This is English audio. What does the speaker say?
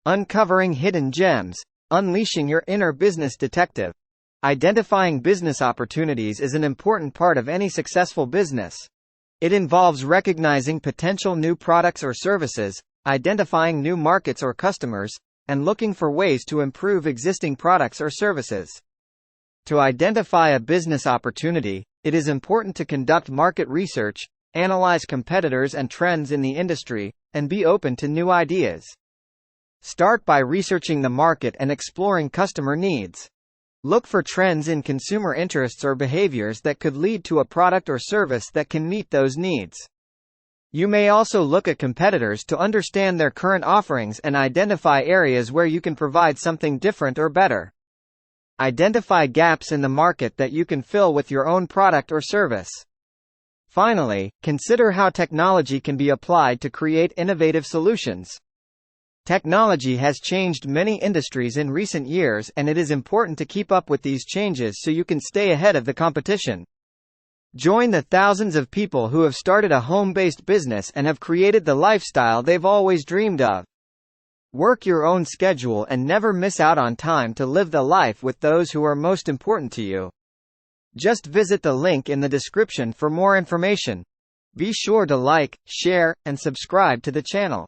Uncovering hidden gems. Unleashing your inner business detective. Identifying business opportunities is an important part of any successful business. It involves recognizing potential new products or services, identifying new markets or customers, and looking for ways to improve existing products or services. To identify a business opportunity, it is important to conduct market research, analyze competitors and trends in the industry, and be open to new ideas. Start by researching the market and exploring customer needs. Look for trends in consumer interests or behaviors that could lead to a product or service that can meet those needs. You may also look at competitors to understand their current offerings and identify areas where you can provide something different or better. Identify gaps in the market that you can fill with your own product or service. Finally, consider how technology can be applied to create innovative solutions. Technology has changed many industries in recent years, and it is important to keep up with these changes so you can stay ahead of the competition. Join the thousands of people who have started a home-based business and have created the lifestyle they've always dreamed of. Work your own schedule and never miss out on time to live the life with those who are most important to you. Just visit the link in the description for more information. Be sure to like, share, and subscribe to the channel.